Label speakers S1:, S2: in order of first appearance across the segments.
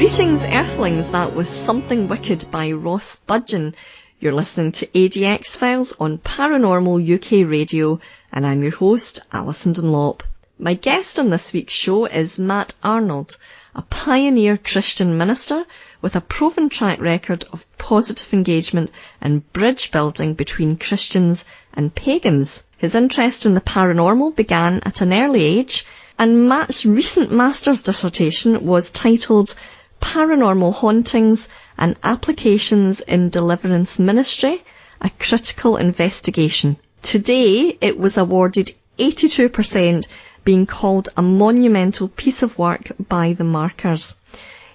S1: Greetings, Earthlings. That was Something Wicked by Ross Budgeon. You're listening to ADX Files on Paranormal UK Radio, and I'm your host, Alyson Dunlop. My guest on this week's show is Matt Arnold, a pioneer Christian minister with a proven track record of positive engagement and bridge building between Christians and pagans. His interest in the paranormal began at an early age, and Matt's recent master's dissertation was titled Paranormal Hauntings and Applications in Deliverance Ministry, a Critical Investigation. Today, it was awarded 82%, being called a monumental piece of work by the markers.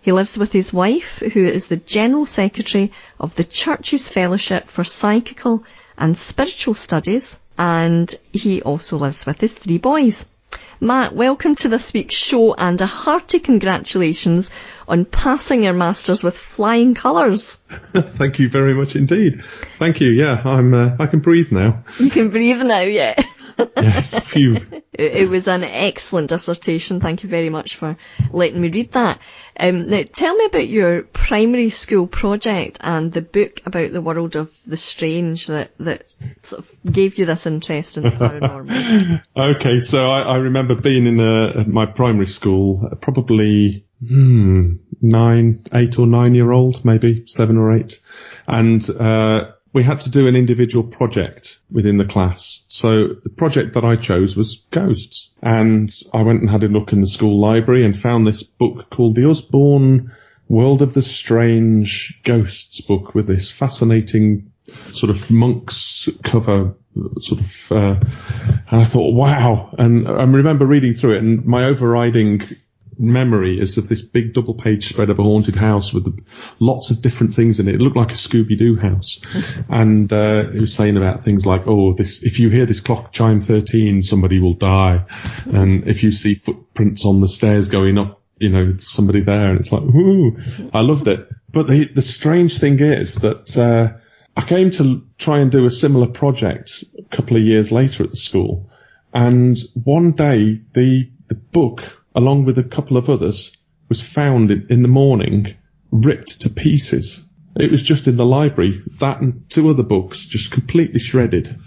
S1: He lives with his wife, who is the General Secretary of the Church's Fellowship for Psychical and Spiritual Studies, and he also lives with his 3 boys. Matt, welcome to this week's show, and a hearty congratulations on passing your Masters with flying colours.
S2: Thank you very much indeed. Thank you. Yeah, I can breathe now.
S1: You can breathe now, yeah.
S2: Yes, phew.
S1: It was an excellent dissertation. Thank you very much for letting me read that. Now, tell me about your primary school project and the book about the world of the strange that sort of gave you this interest in the paranormal.
S2: Okay, so I remember being in my primary school, probably 8 or 9 year old, maybe 7 or 8, and we had to do an individual project within the class. So the project that I chose was ghosts. And I went and had a look in the school library and found this book called The Usborne World of the Strange Ghosts book, with this fascinating sort of monk's cover and I thought, wow. And I remember reading through it, and my overriding memory is of this big double-page spread of a haunted house with lots of different things in it. It looked like a Scooby-Doo house. And it was saying about things like, if you hear this clock chime 13, somebody will die. And if you see footprints on the stairs going up, there's somebody there. And it's like, ooh, I loved it. But the strange thing is that I came to try and do a similar project a couple of years later at the school. And one day, the book, along with a couple of others, was found in the morning, ripped to pieces. It was just in the library, that and 2 other books just completely shredded.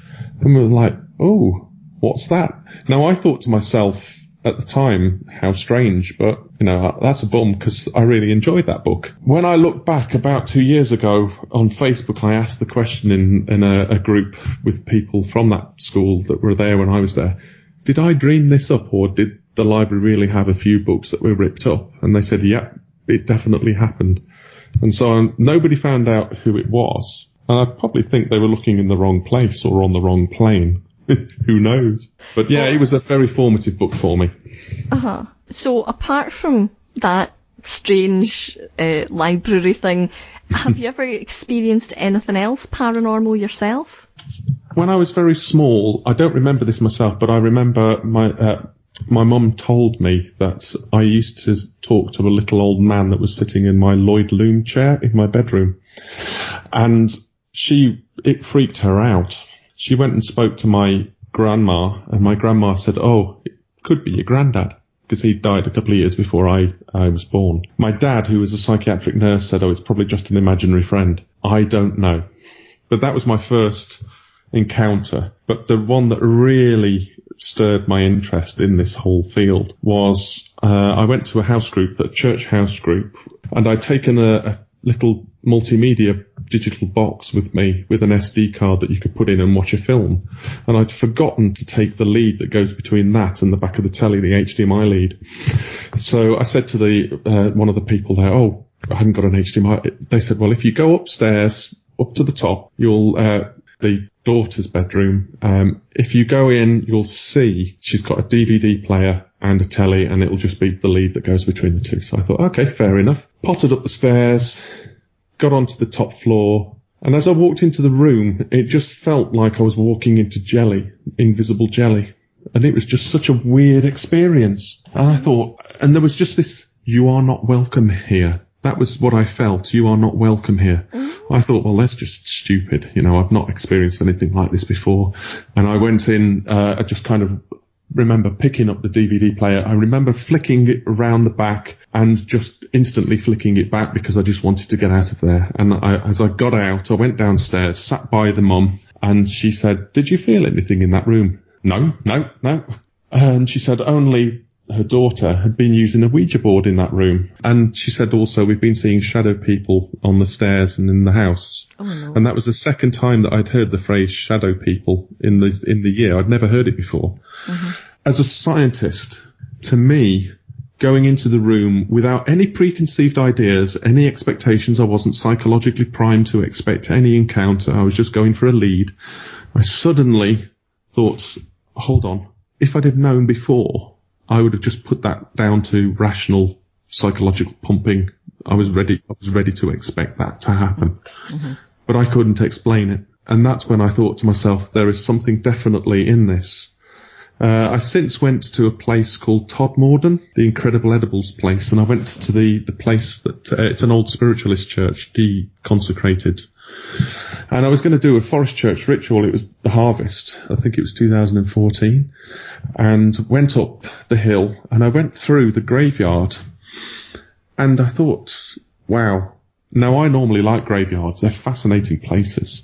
S2: And we were like, oh, what's that? Now, I thought to myself at the time, how strange, but, that's a bum, because I really enjoyed that book. When I look back about 2 years ago on Facebook, I asked the question in a group with people from that school that were there when I was there, did I dream this up, or did the library really have a few books that were ripped up? And they said, yeah, it definitely happened. And so nobody found out who it was. And I probably think they were looking in the wrong place or on the wrong plane. Who knows? But yeah, it was a very formative book for me.
S1: Uh-huh. So apart from that strange library thing, have you ever experienced anything else paranormal yourself?
S2: When I was very small, I don't remember this myself, but I remember my mum told me that I used to talk to a little old man that was sitting in my Lloyd loom chair in my bedroom. And it freaked her out. She went and spoke to my grandma, and my grandma said, oh, it could be your granddad, because he died a couple of years before I was born. My dad, who was a psychiatric nurse, said, oh, it's probably just an imaginary friend. I don't know. But that was my first encounter. But the one that really stirred my interest in this whole field was I went to a church house group, and I'd taken a little multimedia digital box with me with an SD card that you could put in and watch a film. And I'd forgotten to take the lead that goes between that and the back of the telly, the HDMI lead. So I said to one of the people there, oh, I hadn't got an HDMI. They said, well, if you go upstairs, up to the top, the daughter's bedroom. If you go in, you'll see she's got a DVD player and a telly, and it'll just be the lead that goes between the two. So I thought, okay, fair enough. Potted up the stairs, got onto the top floor, and as I walked into the room, it just felt like I was walking into jelly, invisible jelly. And it was just such a weird experience. And I thought, and there was just this, you are not welcome here. That was what I felt. You are not welcome here. I thought, well, that's just stupid. I've not experienced anything like this before. And I went in, I just kind of remember picking up the DVD player. I remember flicking it around the back and just instantly flicking it back because I just wanted to get out of there. And as I got out, I went downstairs, sat by the mum, and she said, "Did you feel anything in that room?" No. And she said only her daughter had been using a Ouija board in that room. And she said also, "We've been seeing shadow people on the stairs and in the house."
S1: Oh, no.
S2: And that was the second time that I'd heard the phrase shadow people in the year. I'd never heard it before. Mm-hmm. As a scientist, to me, going into the room without any preconceived ideas, any expectations, I wasn't psychologically primed to expect any encounter. I was just going for a lead. I suddenly thought, hold on, if I'd have known before, I would have just put that down to rational psychological pumping. I was ready to expect that to happen. Mm-hmm. But I couldn't explain it. And that's when I thought to myself, there is something definitely in this. I since went to a place called Todmorden, the Incredible Edibles place, and I went to the place that, it's an old spiritualist church, deconsecrated. And I was going to do a forest church ritual. It was the harvest. I think it was 2014. And went up the hill and I went through the graveyard and I thought, wow. Now I normally like graveyards. They're fascinating places.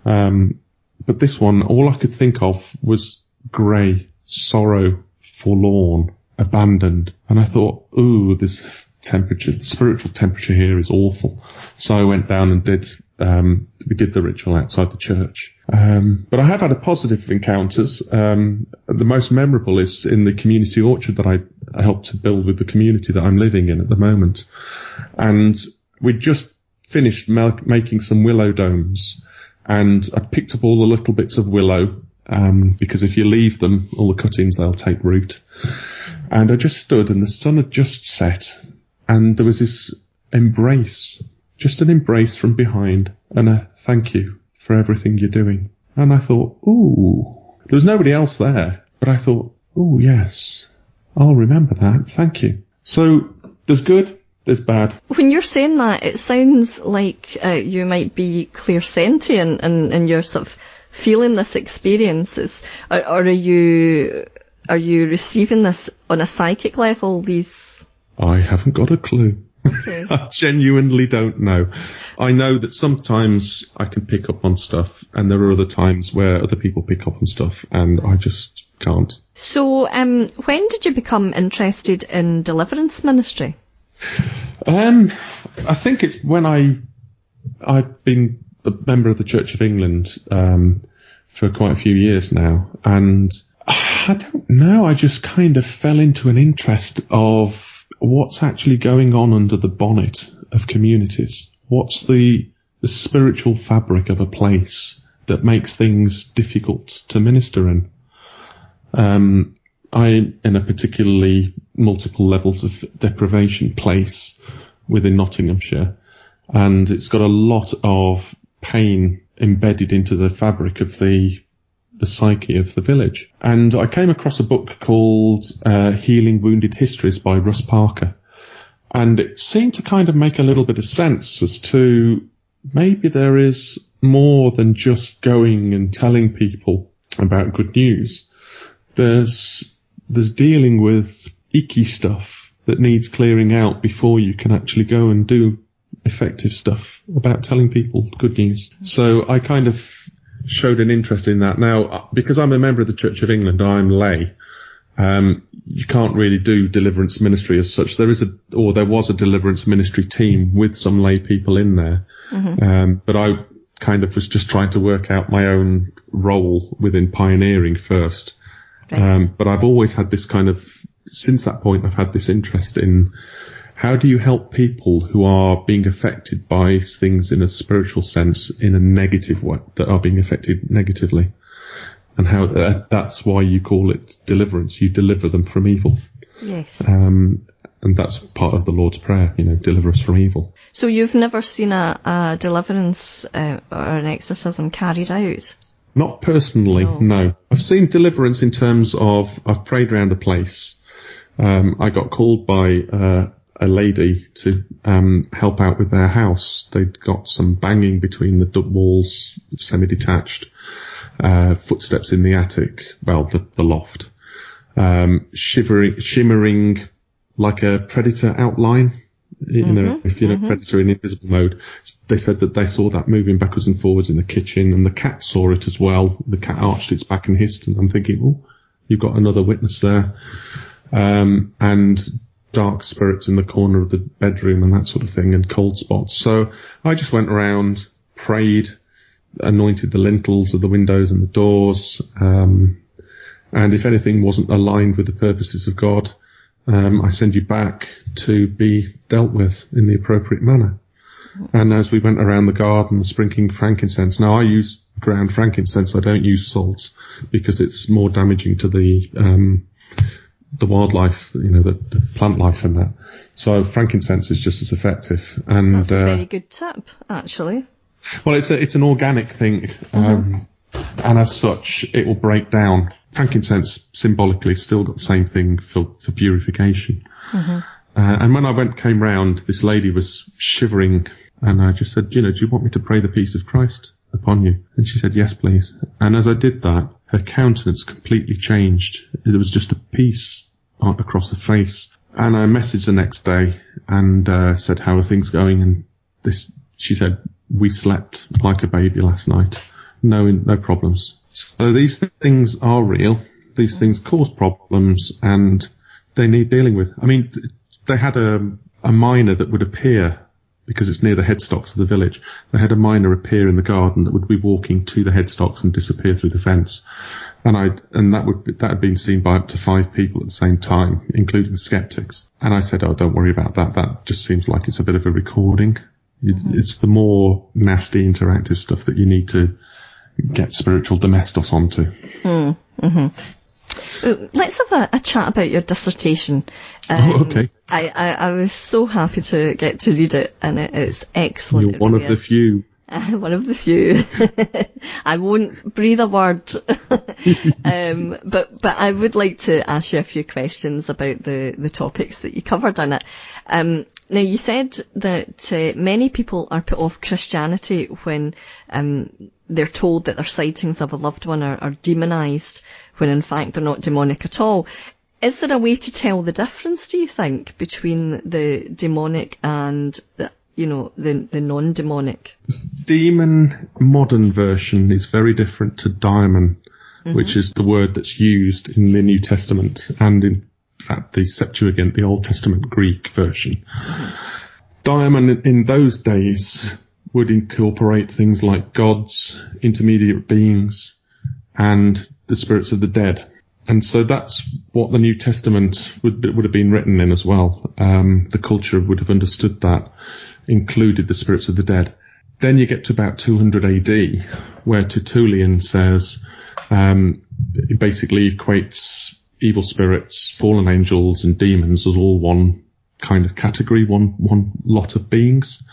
S2: But this one, all I could think of was grey, sorrow, forlorn, abandoned. And I thought, ooh, this temperature, the spiritual temperature here is awful. So I went down and we did the ritual outside the church. But I have had a positive encounters. The most memorable is in the community orchard that I helped to build with the community that I'm living in at the moment. And we just finished making some willow domes, and I picked up all the little bits of willow, because if you leave them, all the cuttings, they'll take root. And I just stood and the sun had just set and there was this embrace, just an embrace from behind and a thank you for everything you're doing. And I thought, ooh, there was nobody else there, but I thought, ooh, yes, I'll remember that. Thank you. So there's good. There's bad. When
S1: you're saying that, it sounds like you might be clairsentient and you're sort of feeling this experience. Or are you receiving this on a psychic level?
S2: I haven't got a clue.
S1: Okay.
S2: I genuinely don't know. I know that sometimes I can pick up on stuff, and there are other times where other people pick up on stuff, and I just can't.
S1: So, when did you become interested in deliverance ministry?
S2: I think it's when I've been a member of the Church of England for quite a few years now, and I don't know, I just kind of fell into an interest of what's actually going on under the bonnet of communities. What's the spiritual fabric of a place that makes things difficult to minister in? I'm in a particularly multiple levels of deprivation place within Nottinghamshire, and it's got a lot of pain embedded into the fabric of the psyche of the village. And I came across a book called Healing Wounded Histories by Russ Parker, and it seemed to kind of make a little bit of sense as to maybe there is more than just going and telling people about good news. There's dealing with icky stuff that needs clearing out before you can actually go and do effective stuff about telling people good news. So I kind of showed an interest in that. Now, because I'm a member of the Church of England, I'm lay. You can't really do deliverance ministry as such. There was a deliverance ministry team with some lay people in there. Mm-hmm. But I kind of was just trying to work out my own role within pioneering first. Right. But I've always had this kind of, since that point, I've had this interest in how do you help people who are being affected by things in a spiritual sense in a negative way, that are being affected negatively, and how that's why you call it deliverance. You deliver them from evil.
S1: Yes.
S2: And that's part of the Lord's Prayer, deliver us from evil.
S1: So you've never seen a deliverance or an exorcism carried out?
S2: Not personally, no. I've seen deliverance in terms of, I've prayed around a place. I got called by a lady to help out with their house. They'd got some banging between the walls, semi-detached, footsteps in the attic, the loft. shimmering like a predator outline. You know, if you're a predator in invisible mode, they said that they saw that moving backwards and forwards in the kitchen, and the cat saw it as well. The cat arched its back and hissed, and I'm thinking, oh, you've got another witness there. And dark spirits in the corner of the bedroom and that sort of thing, and cold spots. So I just went around, prayed, anointed the lintels of the windows and the doors, and if anything wasn't aligned with the purposes of God, I send you back to be dealt with in the appropriate manner. And as we went around the garden sprinkling frankincense, now I use ground frankincense, I don't use salt, because it's more damaging to the wildlife, you know, the plant life and that. So frankincense is just as effective. And
S1: that's a very good tip, actually.
S2: Well, it's an organic thing, and as such, it will break down. Frankincense symbolically still got the same thing for purification. And when I came round, this lady was shivering, and I just said, you know, do you want me to pray the peace of Christ upon you? And she said, yes, please. And as I did that, her countenance completely changed. There was just a peace across her face. And I messaged the next day and said, how are things going? And she said, we slept like a baby last night. No problems. So these things are real. These things cause problems, and they need dealing with. I mean, they had a miner that would appear, because it's near the headstocks of the village. They had a miner appear in the garden that would be walking to the headstocks and disappear through the fence. And that had been seen by up to 5 people at the same time, including skeptics. And I said, oh, don't worry about that. That just seems like it's a bit of a recording. It's the more nasty interactive stuff that you need to get spiritual domestos onto.
S1: Let's have a chat about your dissertation.
S2: Okay.
S1: I was so happy to get to read it, and it's excellent.
S2: You're one of the few.
S1: One of the few. I won't breathe a word. But I would like to ask you a few questions about the topics that you covered in it. Now, you said that many people are put off Christianity when they're told that their sightings of a loved one are demonised, when in fact they're not demonic at all. Is there a way to tell the difference, do you think, between the demonic and the non-demonic?
S2: Demon modern version is very different to daimon, which is the word that's used in the New Testament and in fact the Septuagint, the Old Testament Greek version. Daimon in those days would incorporate things like gods, intermediate beings, and the spirits of the dead. And so that's what the New Testament would have been written in as well. The culture would have understood that, included the spirits of the dead. Then you get to about 200 AD, where Tertullian says, it basically equates evil spirits, fallen angels, and demons as all one kind of category, one lot of beings.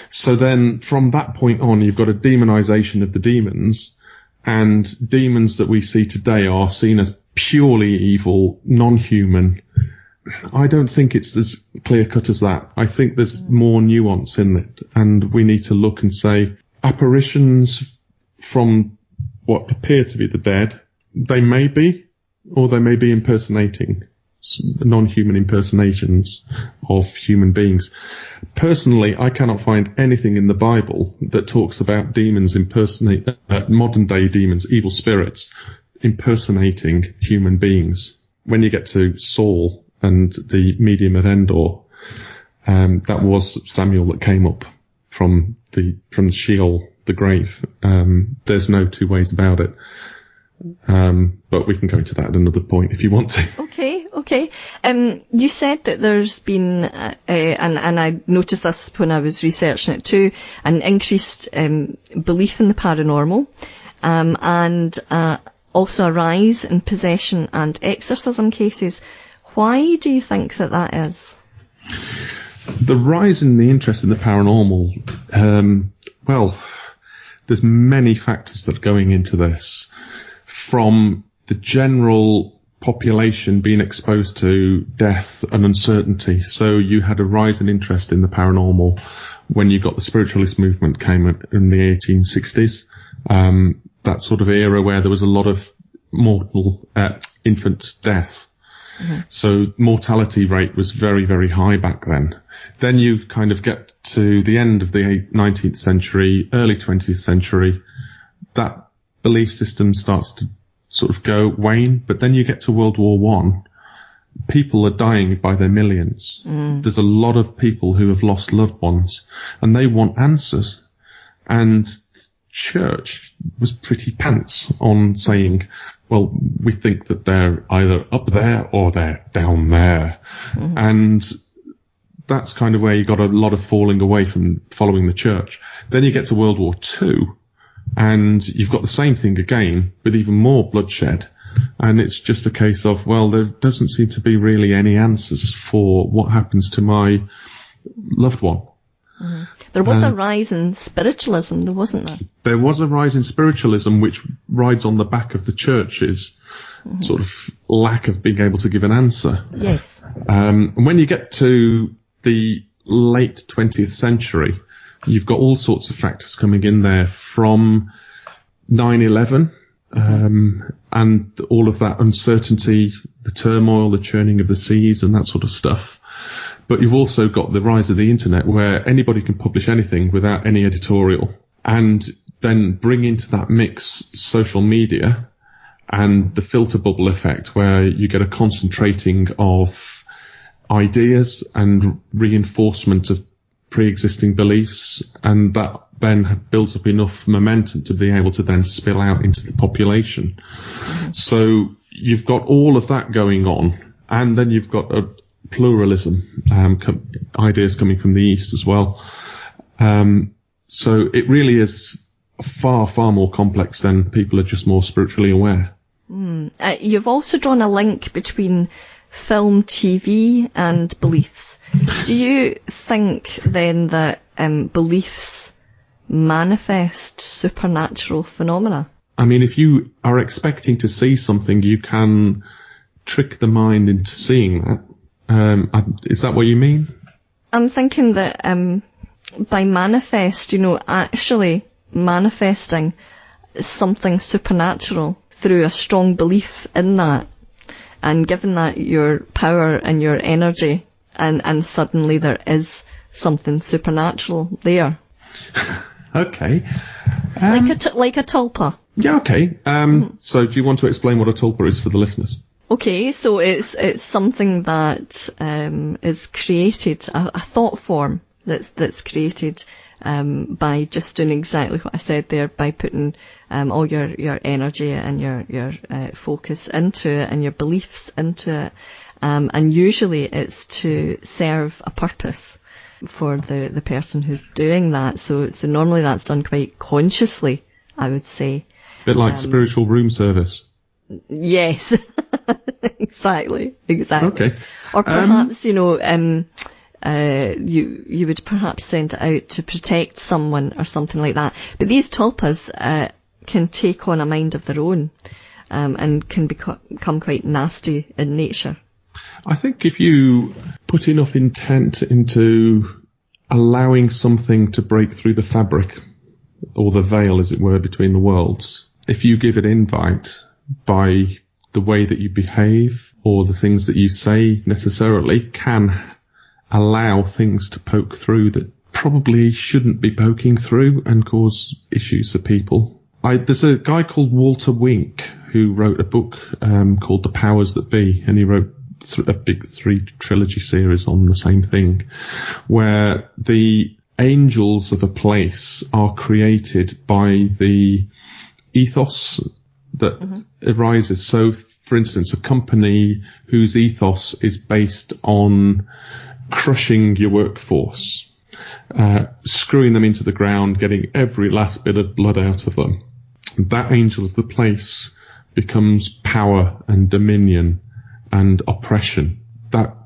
S2: So then from that point on, you've got a demonization of the demons, and demons that we see today are seen as purely evil, non-human. I don't think it's as clear-cut as that. I think there's more nuance in it, and we need to look and say apparitions from what appear to be the dead, they may be, or they may be impersonating, non-human impersonations of human beings. Personally, I cannot find anything in the Bible that talks about demons modern day demons, evil spirits, impersonating human beings. When you get to Saul and the medium of Endor, that was Samuel that came up from the Sheol, the grave. There's no two ways about it. But we can go into that at another point if you want to. Okay. You said that there's been, and I noticed this when I was researching it too, an increased belief in the paranormal, and also a rise in possession and exorcism cases. Why do you think that is? The rise in the interest in the paranormal, well, there's many factors that are going into this. From the general population being exposed to death and uncertainty. So you had a rise in interest in the paranormal when you got the spiritualist movement came in the 1860s. That sort of era where there was a lot of infant death. So mortality rate was very, very high back then. Then you kind of get to the end of the 19th century, early 20th century, that belief system starts to sort of wane. But then you get to World War One, people are dying by their millions. There's a lot of people who have lost loved ones, and they want answers. And church was pretty pants on saying, well, we think that they're either up there or they're down there. And that's kind of where you got a lot of falling away from following the church. Then you get to World War II, and you've got the same thing again with even more bloodshed. And it's just a case of, well, there doesn't seem to be really any answers for what happens to my loved one.
S1: There was a rise in spiritualism, though, wasn't there?
S2: There was a rise in spiritualism, which rides on the back of the church's sort of lack of being able to give an answer.
S1: Yes.
S2: And when you get to the late 20th century, you've got all sorts of factors coming in there, from 9/11, and all of that uncertainty, the turmoil, the churning of the seas and that sort of stuff. But you've also got the rise of the internet, where anybody can publish anything without any editorial, and then bring into that mix social media and the filter bubble effect, where you get a concentrating of ideas and reinforcement of pre-existing beliefs, and that then builds up enough momentum to be able to then spill out into the population. So you've got all of that going on, and then you've got a pluralism, ideas coming from the East as well. So it really is far, far more complex than people are just more spiritually aware.
S1: You've also drawn a link between film, TV and beliefs. Do you think then that beliefs manifest supernatural phenomena?
S2: I mean, if you are expecting to see something, you can trick the mind into seeing that. Is that what you mean?
S1: I'm thinking that by manifest, actually manifesting something supernatural through a strong belief in that, and given that your power and your energy, and suddenly there is something supernatural there.
S2: Okay.
S1: Like a tulpa.
S2: Yeah, okay. So do you want to explain what a tulpa is for the listeners?
S1: Okay, so it's something that is created, a thought form that's created by just doing exactly what I said there, by putting all your energy and your focus into it and your beliefs into it, and usually it's to serve a purpose for the person who's doing that. So normally that's done quite consciously, I would say.
S2: A bit like spiritual room service.
S1: Yes, exactly.
S2: Okay.
S1: Or perhaps, you would perhaps send it out to protect someone or something like that. But these tulpas can take on a mind of their own, and can become quite nasty in nature.
S2: I think if you put enough intent into allowing something to break through the fabric, or the veil, as it were, between the worlds, if you give it invite by the way that you behave or the things that you say, necessarily can allow things to poke through that probably shouldn't be poking through and cause issues for people. There's a guy called Walter Wink who wrote a book called The Powers That Be, and he wrote a big 3 trilogy series on the same thing, where the angels of a place are created by the ethos that arises. So, for instance, a company whose ethos is based on crushing your workforce, screwing them into the ground, getting every last bit of blood out of them. That angel of the place becomes power and dominion and oppression. That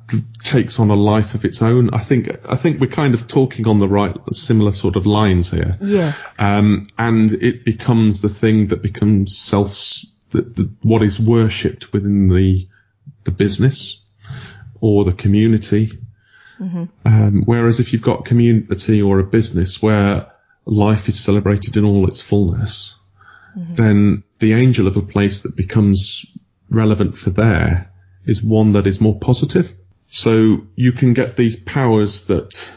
S2: takes on a life of its own. I think we're kind of talking on the right, similar sort of lines here.
S1: Yeah.
S2: And it becomes the thing that becomes what is worshipped within the business or the community. Whereas if you've got a community or a business where life is celebrated in all its fullness, then the angel of a place that becomes relevant for there is one that is more positive. So you can get these powers that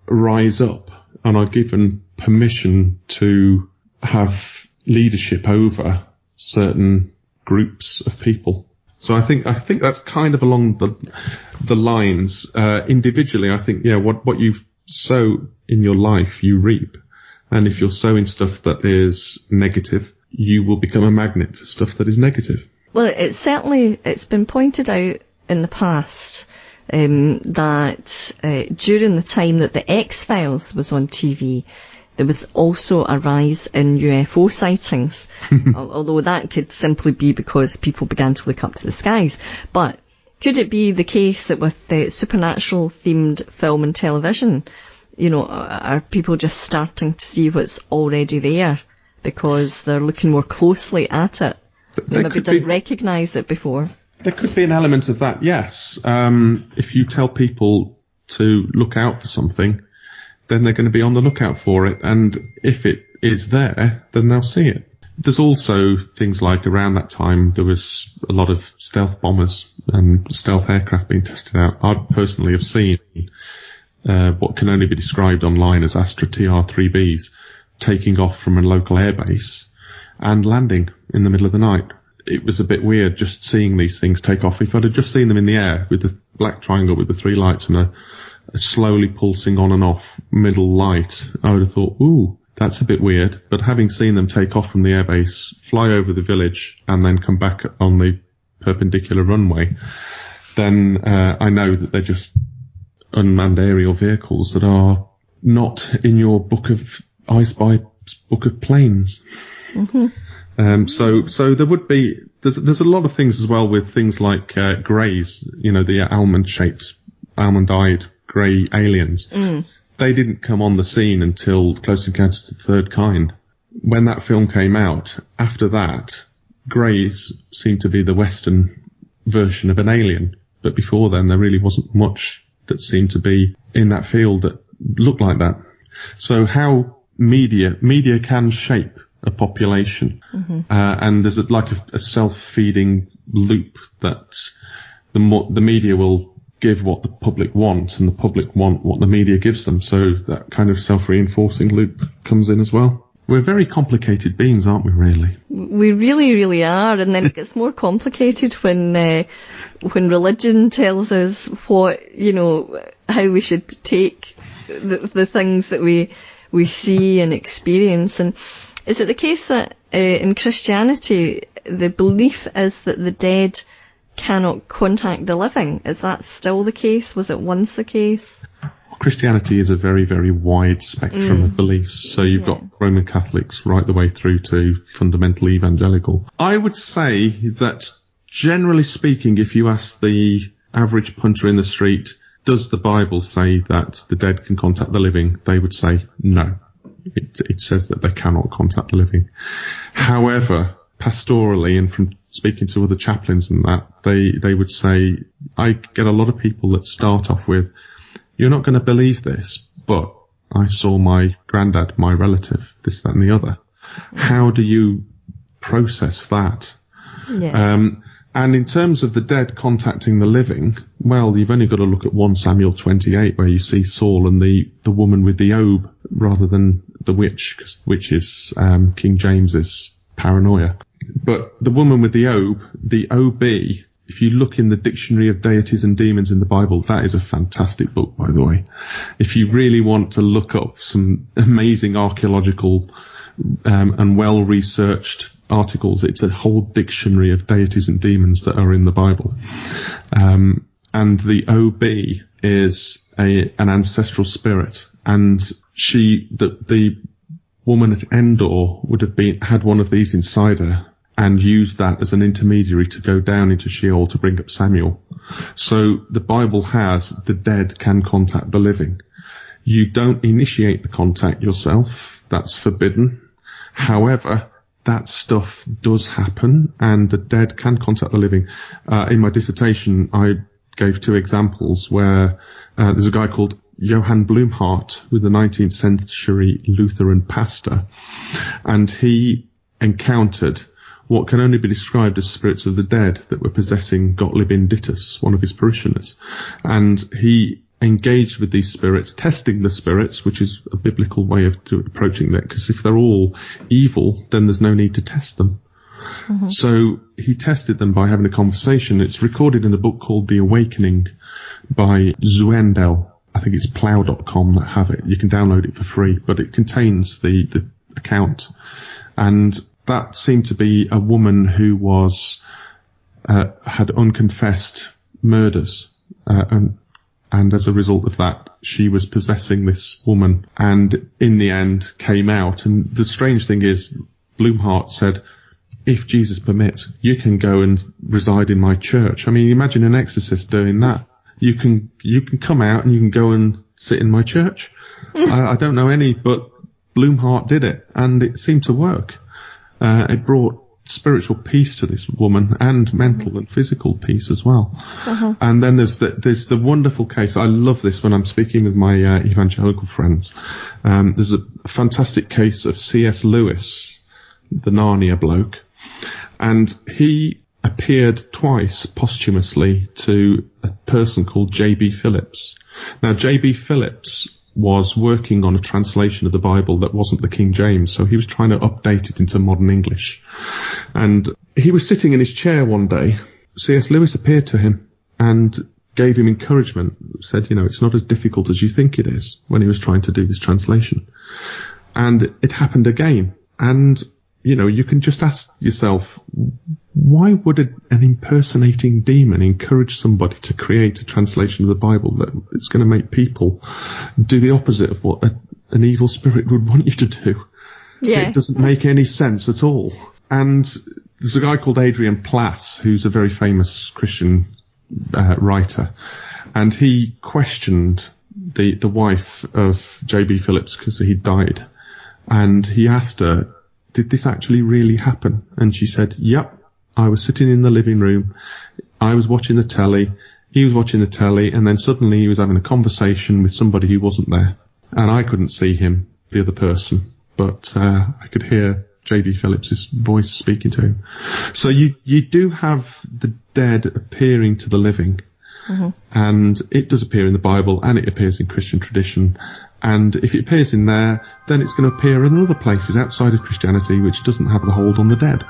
S2: rise up and are given permission to have leadership over certain groups of people. So I think that's kind of along the lines. Individually, I think, what you sow in your life, you reap. And if you're sowing stuff that is negative, you will become a magnet for stuff that is negative.
S1: Well, it's been pointed out in the past that during the time that the X-Files was on TV, there was also a rise in UFO sightings, although that could simply be because people began to look up to the skies. But could it be the case that with the supernatural themed film and television, are people just starting to see what's already there because they're looking more closely at it? They maybe didn't recognise it before.
S2: There could be an element of that, yes. If you tell people to look out for something, then they're going to be on the lookout for it. And if it is there, then they'll see it. There's also things like around that time, there was a lot of stealth bombers and stealth aircraft being tested out. I personally have seen what can only be described online as Astra TR-3Bs taking off from a local airbase and landing in the middle of the night. It was a bit weird just seeing these things take off. If I'd have just seen them in the air with the black triangle with the three lights and a slowly pulsing on and off middle light, I would have thought, ooh, that's a bit weird. But having seen them take off from the airbase, fly over the village, and then come back on the perpendicular runway, then I know that they're just unmanned aerial vehicles that are not in your book of I Spy book of planes. Mm-hmm. So there would be, there's a lot of things as well with things like greys, the almond-eyed grey aliens. They didn't come on the scene until Close Encounters of the Third Kind. When that film came out, after that, greys seemed to be the Western version of an alien. But before then, there really wasn't much that seemed to be in that field that looked like that. So how media can shape a population. Mm-hmm. And there's a self-feeding loop that the media will give what the public want, and the public want what the media gives them. So that kind of self-reinforcing loop comes in as well. We're very complicated beings, aren't we, really?
S1: We really, really are. And then it gets more complicated when religion tells us what, how we should take the things that we see and experience. And is it the case that in Christianity, the belief is that the dead cannot contact the living? Is that still the case? Was it once the case?
S2: Christianity is a very, very wide spectrum of beliefs. So you've got Roman Catholics right the way through to fundamental evangelical. I would say that generally speaking, if you ask the average punter in the street, does the Bible say that the dead can contact the living? They would say no. It says that they cannot contact the living. However, pastorally and from speaking to other chaplains and that, they would say, I get a lot of people that start off with, you're not going to believe this, but I saw my granddad, my relative, this, that and the other. How do you process that? Yeah. And in terms of the dead contacting the living, well, you've only got to look at 1 Samuel 28 where you see Saul and the woman with the obe rather than the witch, because the witch is King James's paranoia. But the woman with the OB, if you look in the Dictionary of Deities and Demons in the Bible, that is a fantastic book, by the way. If you really want to look up some amazing archaeological and well-researched articles, it's a whole dictionary of deities and demons that are in the Bible. And the OB is an ancestral spirit, and the woman at Endor would have had one of these inside her and used that as an intermediary to go down into Sheol to bring up Samuel. So the Bible has the dead can contact the living. You don't initiate the contact yourself. That's forbidden. However, that stuff does happen, and the dead can contact the living. In my dissertation, I gave 2 examples where there's a guy called Johann Blumhardt, who was the 19th century Lutheran pastor, and he encountered what can only be described as spirits of the dead that were possessing Gottlieb Dittus, one of his parishioners. And he engaged with these spirits, testing the spirits, which is a biblical way of approaching that, because if they're all evil, then there's no need to test them. Mm-hmm. So he tested them by having a conversation. It's recorded in a book called The Awakening by Zuendel. I think it's plough.com that have it. You can download it for free, but it contains the account. And that seemed to be a woman who was had unconfessed murders, and as a result of that, she was possessing this woman, and in the end came out. And the strange thing is, Blumhardt said, if Jesus permits, you can go and reside in my church. I mean, imagine an exorcist doing that. You can come out and you can go and sit in my church. I don't know any, but Blumhardt did it, and it seemed to work. It brought spiritual peace to this woman, and mental and physical peace as well. Uh-huh. And then there's the wonderful case. I love this when I'm speaking with my evangelical friends. There's a fantastic case of C.S. Lewis, the Narnia bloke, and he appeared twice posthumously to a person called J.B. Phillips. Now, J.B. Phillips was working on a translation of the Bible that wasn't the King James, so he was trying to update it into modern English. And he was sitting in his chair one day. C.S. Lewis appeared to him and gave him encouragement, said, it's not as difficult as you think it is, when he was trying to do this translation. And it happened again. And you can just ask yourself, why would an impersonating demon encourage somebody to create a translation of the Bible that it's going to make people do the opposite of what an evil spirit would want you to do? Yeah. It doesn't make any sense at all. And there's a guy called Adrian Plass, who's a very famous Christian writer, and he questioned the wife of J.B. Phillips because he died, and he asked her, did this actually really happen? And she said, yep, I was sitting in the living room, I was watching the telly, he was watching the telly, and then suddenly he was having a conversation with somebody who wasn't there. And I couldn't see him, the other person, but I could hear J.B. Phillips' voice speaking to him. So you do have the dead appearing to the living, mm-hmm. and it does appear in the Bible, and it appears in Christian tradition. And if it appears in there, then it's going to appear in other places outside of Christianity which doesn't have the hold on the dead.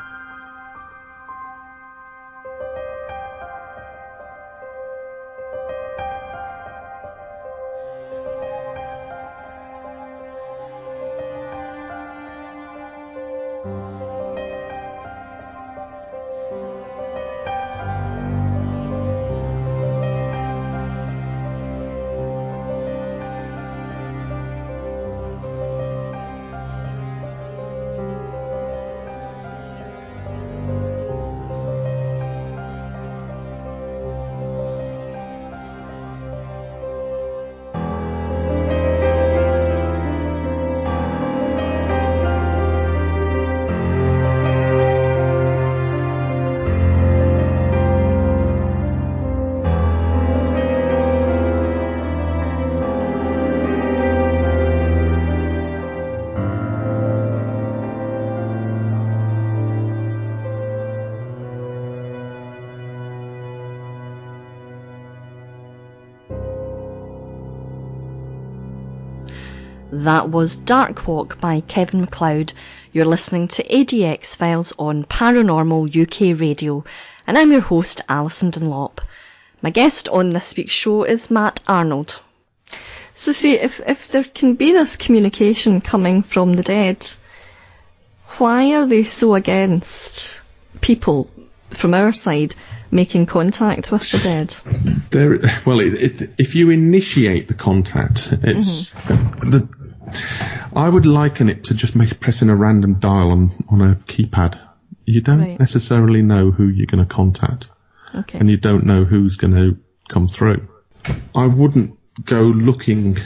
S1: That was Dark Walk by Kevin MacLeod. You're listening to ADX Files on Paranormal UK Radio, and I'm your host, Alyson Dunlop. My guest on this week's show is Matt Arnold. So see, if there can be this communication coming from the dead, why are they so against people from our side making contact with the dead?
S2: If you initiate the contact, it's I would liken it to just pressing a random dial on a keypad. You don't necessarily know who you're going to contact, and you don't know who's going to come through. I wouldn't go looking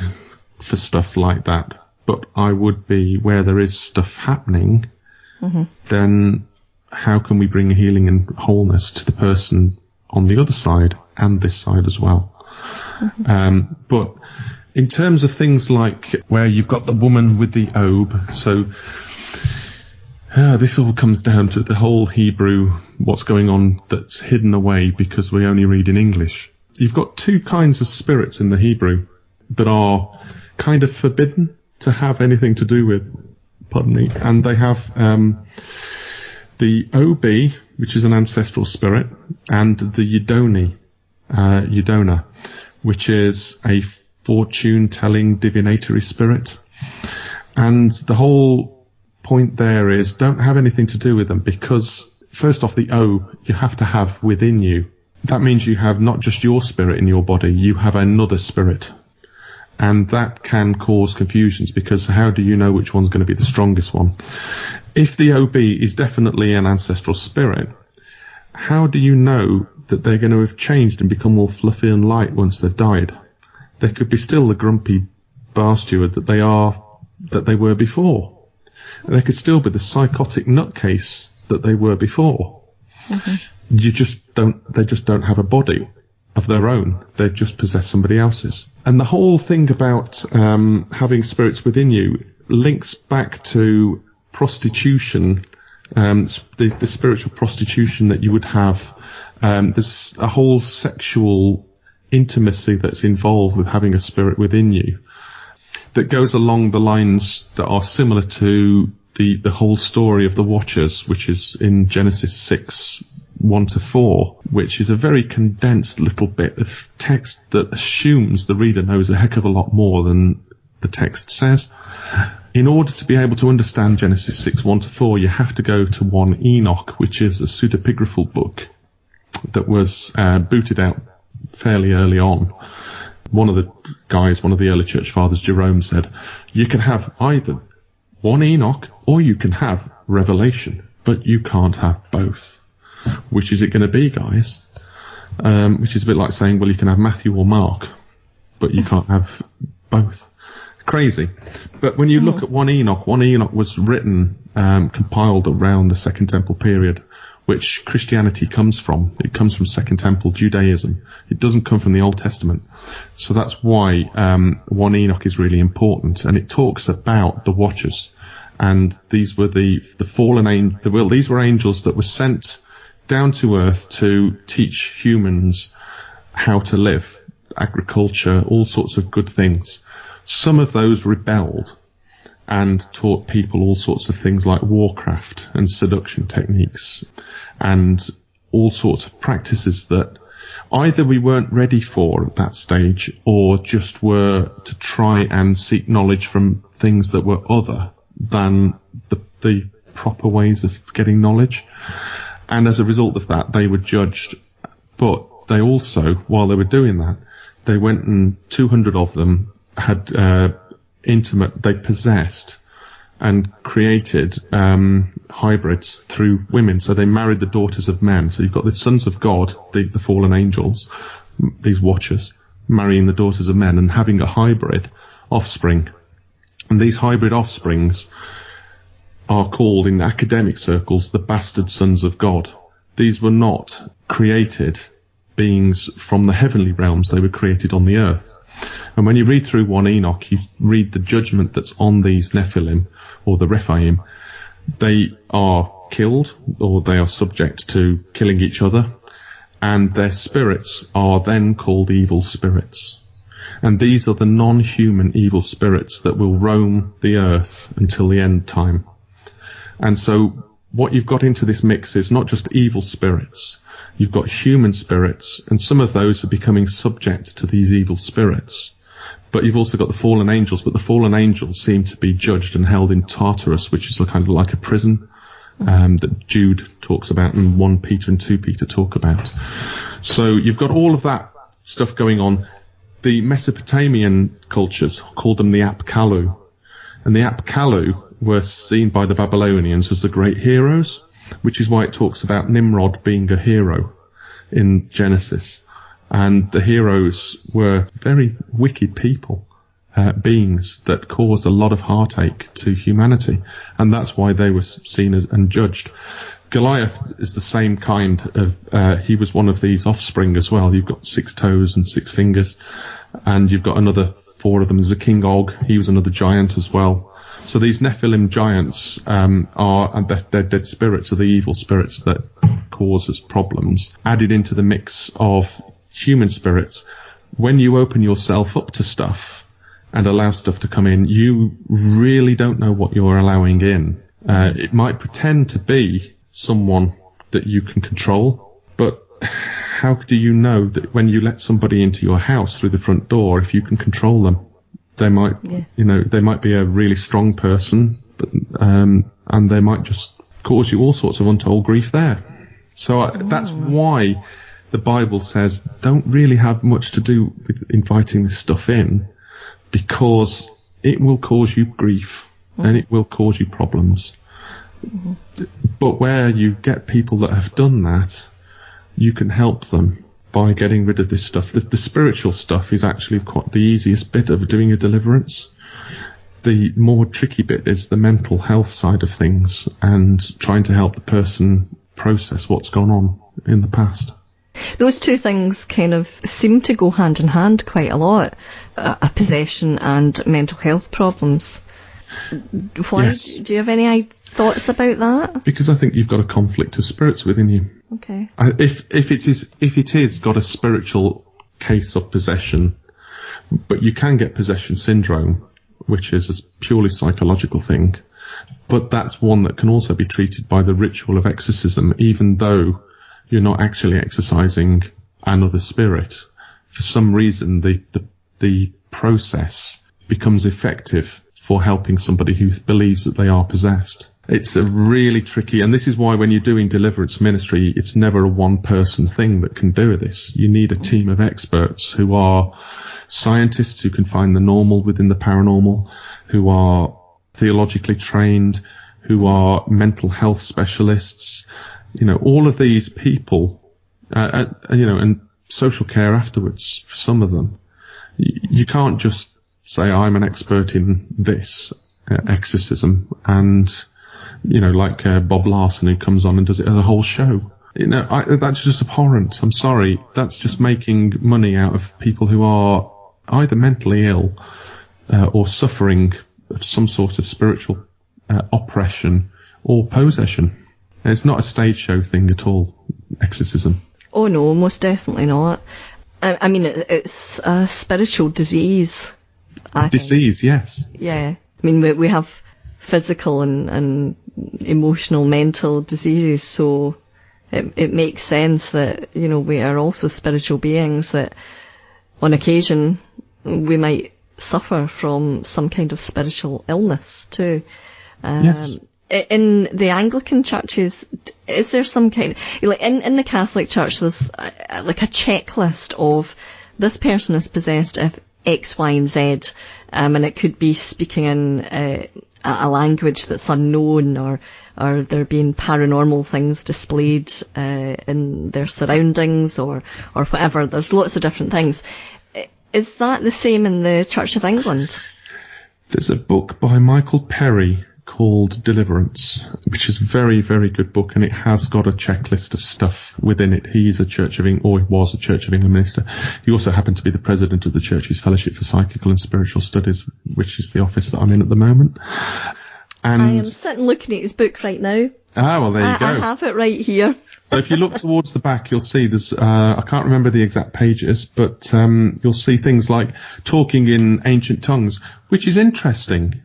S2: for stuff like that, but I would be where there is stuff happening. Then how can we bring healing and wholeness to the person on the other side and this side as well? But in terms of things like where you've got the woman with the obe, so This all comes down to the whole Hebrew, what's going on that's hidden away because we only read in English. You've got two kinds of spirits in the Hebrew that are kind of forbidden to have anything to do with, and they have the Obi, which is an ancestral spirit, and the Udona, which is a fortune-telling divinatory spirit. And the whole point there is don't have anything to do with them because, first off, the O you have to have within you. That means you have not just your spirit in your body, you have another spirit. And that can cause confusions because how do you know which one's going to be the strongest one? If the OB is definitely an ancestral spirit, how do you know that they're going to have changed and become more fluffy and light once they've died? They could be still the grumpy bar steward that they were before. And they could still be the psychotic nutcase that they were before. Mm-hmm. They just don't have a body of their own. They just possess somebody else's. And the whole thing about having spirits within you links back to prostitution, the spiritual prostitution that you would have. There's a whole sexual intimacy that's involved with having a spirit within you that goes along the lines that are similar to the whole story of the Watchers, which is in Genesis 6:1-4, which is a very condensed little bit of text that assumes the reader knows a heck of a lot more than the text says. In order to be able to understand Genesis 6:1-4, you have to go to 1 Enoch, which is a pseudepigraphal book that was booted out fairly early on. One of the early church fathers, Jerome, said, you can have either 1 Enoch or you can have Revelation, but you can't have both. Which is it going to be, guys? Which is a bit like saying, well, you can have Matthew or Mark, but you can't have both. Crazy. But when you look at 1 Enoch was written, compiled around the Second Temple period, which Christianity comes from. It comes from Second Temple Judaism. It doesn't come from the Old Testament. So that's why 1 Enoch is really important. And it talks about the Watchers. And these were the fallen angels. These were angels that were sent down to earth to teach humans how to live, agriculture, all sorts of good things. Some of those rebelled and taught people all sorts of things like warcraft and seduction techniques and all sorts of practices that either we weren't ready for at that stage or just were to try and seek knowledge from things that were other than the proper ways of getting knowledge. And as a result of that, they were judged. But they also, while they were doing that, they went and 200 of them had they possessed and created hybrids through women. So they married the daughters of men. So you've got the sons of God, the fallen angels, these Watchers, marrying the daughters of men and having a hybrid offspring. And these hybrid offsprings are called in academic circles the bastard sons of God. These were not created beings from the heavenly realms. They were created on the earth. And when you read through 1 Enoch, you read the judgment that's on these Nephilim, or the Rephaim. They are killed, or they are subject to killing each other, and their spirits are then called evil spirits. And these are the non-human evil spirits that will roam the earth until the end time. And so what you've got into this mix is not just evil spirits. You've got human spirits, and some of those are becoming subject to these evil spirits. But you've also got the fallen angels, but the fallen angels seem to be judged and held in Tartarus, which is kind of like a prison that Jude talks about and 1 Peter and 2 Peter talk about. So you've got all of that stuff going on. The Mesopotamian cultures called them the Apkallu. And the Apkallu were seen by the Babylonians as the great heroes, which is why it talks about Nimrod being a hero in Genesis. And the heroes were very wicked people, beings that caused a lot of heartache to humanity. And that's why they were seen as and judged. Goliath is the same kind of, he was one of these offspring as well. You've got 6 toes and 6 fingers. And you've got another 4 of them. There's a King Og. He was another giant as well. So these Nephilim giants they're dead spirits, or the evil spirits that cause us problems, added into the mix of human spirits. When you open yourself up to stuff and allow stuff to come in, you really don't know what you're allowing in. It might pretend to be someone that you can control, but how do you know that when you let somebody into your house through the front door, if you can control them? They might, they might be a really strong person, but, and they might just cause you all sorts of untold grief there. So that's why the Bible says don't really have much to do with inviting this stuff in, because it will cause you grief and it will cause you problems. But where you get people that have done that, you can help them by getting rid of this stuff. The spiritual stuff is actually quite the easiest bit of doing a deliverance. The more tricky bit is the mental health side of things and trying to help the person process what's gone on in the past.
S1: Those two things kind of seem to go hand in hand quite a lot, a possession and mental health problems. Why? Yes. Do you have any thoughts about that?
S2: Because I think you've got a conflict of spirits within you.
S1: Okay.
S2: If it is got a spiritual case of possession, but you can get possession syndrome, which is a purely psychological thing, but that's one that can also be treated by the ritual of exorcism, even though you're not actually exorcising another spirit. For some reason, the process becomes effective for helping somebody who believes that they are possessed. It's a really tricky, and this is why when you're doing deliverance ministry, it's never a one-person thing that can do this. You need a team of experts who are scientists who can find the normal within the paranormal, who are theologically trained, who are mental health specialists. All of these people, and social care afterwards for some of them. You can't just say, I'm an expert in this exorcism, and like Bob Larson, who comes on and does it as a whole show. That's just abhorrent. I'm sorry. That's just making money out of people who are either mentally ill or suffering some sort of spiritual oppression or possession. It's not a stage show thing at all, exorcism.
S1: Oh no, most definitely not. I mean, it's a spiritual disease.
S2: Disease, yes.
S1: Yeah. I mean, we have physical and emotional, mental diseases, so it makes sense that, we are also spiritual beings, that on occasion we might suffer from some kind of spiritual illness too.
S2: Yes.
S1: In the Anglican churches, is there some kind, like in the Catholic Church, there's like a checklist of this person is possessed if X, Y, and Z, and it could be speaking in a language that's unknown, or there being paranormal things displayed in their surroundings, or whatever. There's lots of different things. Is that the same in the Church of England?
S2: There's a book by Michael Perry called Deliverance, which is a very, very good book, and it has got a checklist of stuff within it. He was a Church of England minister. He also happened to be the president of the Church's Fellowship for Psychical and Spiritual Studies, which is the office that I'm in at the moment. And
S1: I am sitting looking at his book right now.
S2: Ah, well, there you go.
S1: I have it right here.
S2: So if you look towards the back, you'll see there's, I can't remember the exact pages, but you'll see things like talking in ancient tongues, which is interesting.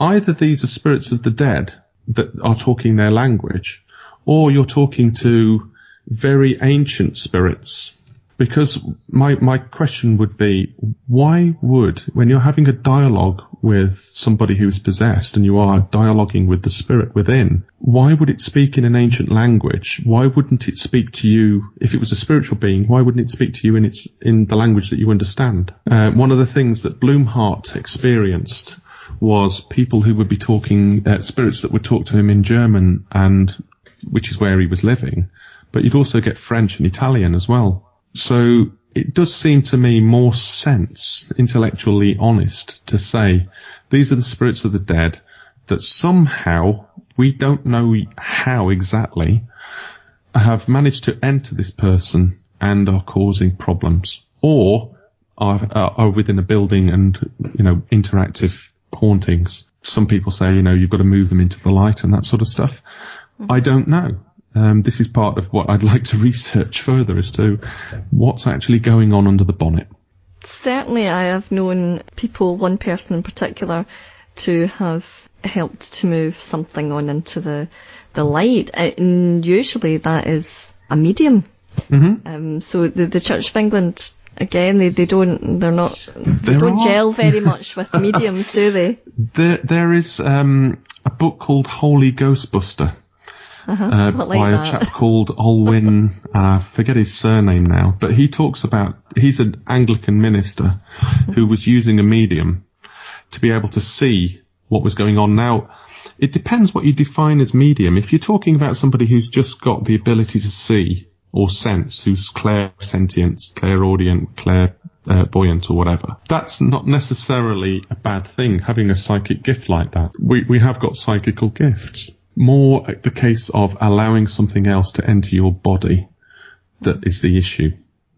S2: Either these are spirits of the dead that are talking their language, or you're talking to very ancient spirits. Because my question would be, why would, when you're having a dialogue with somebody who is possessed and you are dialoguing with the spirit within, why would it speak in an ancient language? Why wouldn't it speak to you, if it was a spiritual being, why wouldn't it speak to you in the language that you understand? One of the things that Blumhardt experienced was people who would be talking, spirits that would talk to him in German, and which is where he was living, but you'd also get French and Italian as well. So it does seem to me more sense, intellectually honest, to say these are the spirits of the dead that somehow, we don't know how exactly, have managed to enter this person and are causing problems, or are within a building and, interactive hauntings. some people say, you've got to move them into the light and that sort of stuff. Mm-hmm. I don't know. This is part of what I'd like to research further as to what's actually going on under the bonnet. Certainly,
S1: I have known people, one person in particular, to have helped to move something on into the light. And usually that is a medium. Mm-hmm. So the Church of England, again, they don't gel very much with mediums, do they?
S2: There is a book called Holy Ghostbuster by a chap called Olwyn, I forget his surname now, but he talks about, he's an Anglican minister who was using a medium to be able to see what was going on. Now, it depends what you define as medium. If you're talking about somebody who's just got the ability to see or sense, who's clairsentient, clairaudient, clairvoyant or whatever, that's not necessarily a bad thing, having a psychic gift like that. We have got psychical gifts. More the case of allowing something else to enter your body that is the issue,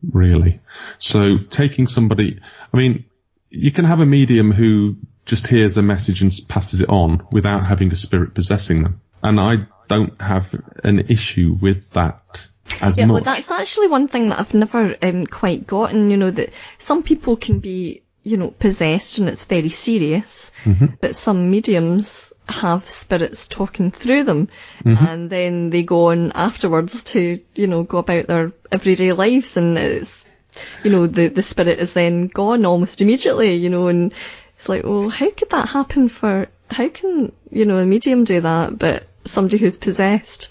S2: really. So taking somebody, you can have a medium who just hears a message and passes it on without having a spirit possessing them. And I don't have an issue with that as much.
S1: Well, that's actually one thing that I've never quite gotten, that some people can be, possessed and it's very serious, mm-hmm. but some mediums have spirits talking through them, mm-hmm. and then they go on afterwards to, go about their everyday lives, and it's, the spirit is then gone almost immediately, and it's like, well, how could that happen how can, a medium do that, but somebody who's possessed